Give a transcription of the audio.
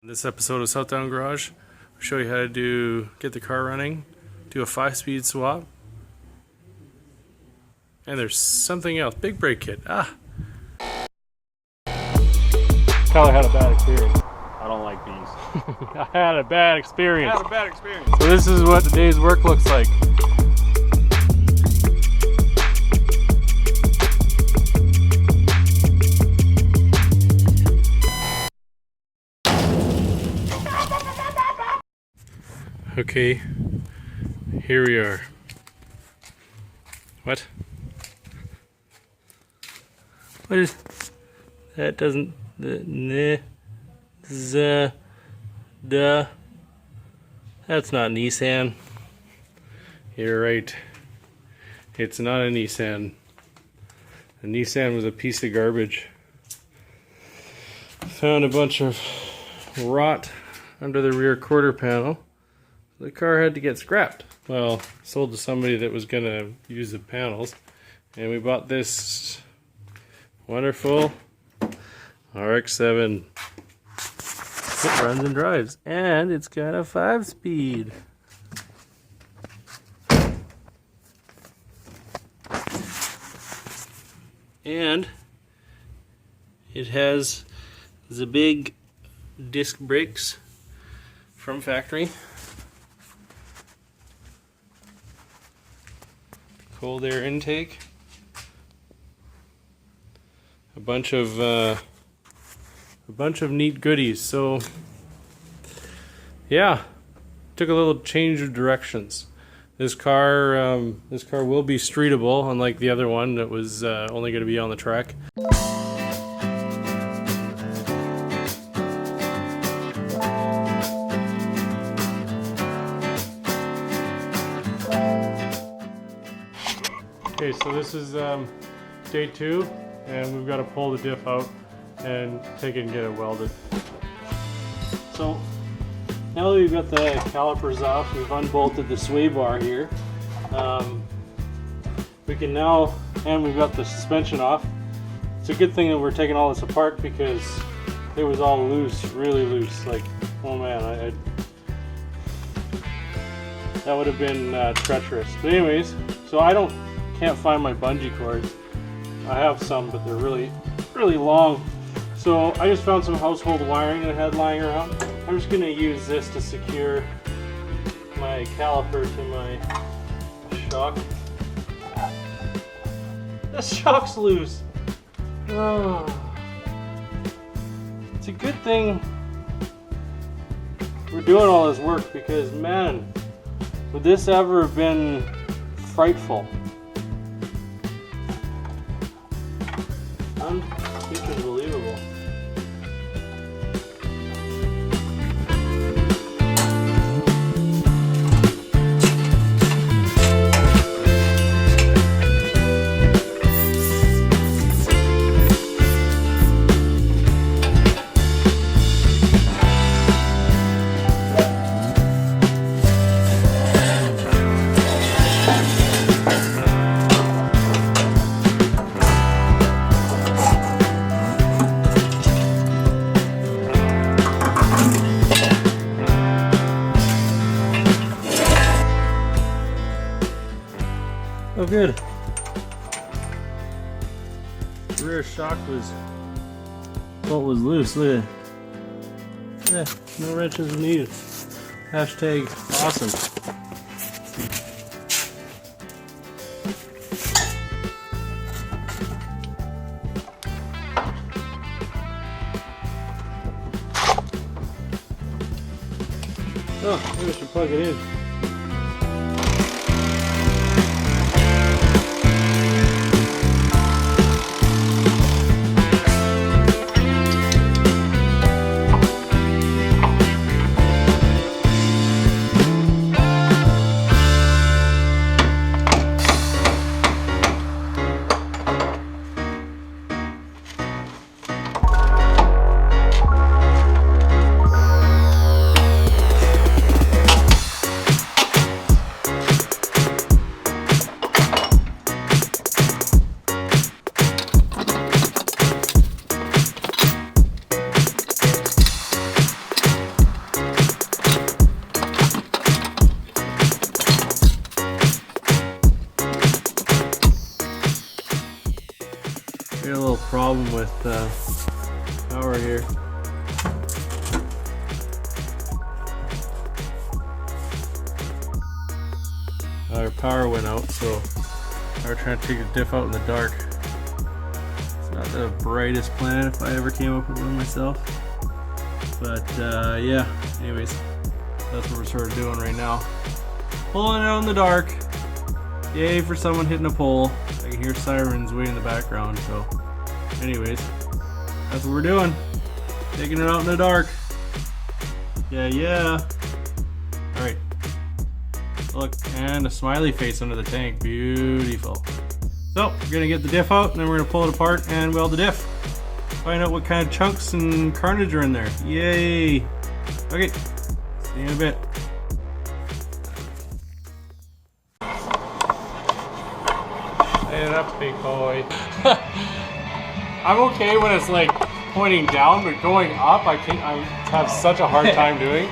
This episode of Southdown Garage, I'll show you how to get the car running, do a 5-speed swap, and there's something else, big brake kit. Probably had a bad experience. I don't like these. I had a bad experience. So this is what the day's work looks like. Okay, here we are. What? What is that? Doesn't the that's not Nissan. You're right. It's not a Nissan. A Nissan was a piece of garbage. Found a bunch of rot under the rear quarter panel. The car had to get scrapped. Well, sold to somebody that was gonna use the panels, and we bought this wonderful RX-7. It runs and drives, and it's got a 5-speed. And it has the big disc brakes from factory. Cold air intake. A bunch of neat goodies. So yeah, took a little change of directions. This car will be streetable, unlike the other one that was only going to be on the track. Okay, so this is day 2, and we've got to pull the diff out and take it and get it welded. So now that we've got the calipers off, we've unbolted the sway bar here. We can now, and we've got the suspension off. It's a good thing that we're taking all this apart because it was all loose, really loose. Like, oh man, that would have been treacherous. But anyways, so can't find my bungee cords. I have some, but they're really long. So I just found some household wiring that I had lying around. I'm just going to use this to secure my caliper to my shock. The shock's loose. Oh. It's a good thing we're doing all this work, because man, would this ever have been frightful? Unbelievable. Oh, good. The rear shock was what was loose. Look at that. Yeah, no wrenches needed. Hashtag awesome. Oh, maybe I should plug it in. problem with power here. Our power went out, so we're trying to take the diff out in the dark. It's not the brightest plan if I ever came up with one myself. But yeah, anyways, that's what we're sort of doing right now. Pulling it out in the dark. Yay for someone hitting a pole. I can hear sirens way in the background, so anyways, that's what we're doing. Taking it out in the dark. Yeah. Alright. Look, and a smiley face under the tank. Beautiful. So, we're gonna get the diff out, and then we're gonna pull it apart and weld the diff. Find out what kind of chunks and carnage are in there. Yay! Okay, see you in a bit. Hey, up, big boy. I'm okay when it's like pointing down, but going up, I have such a hard time doing.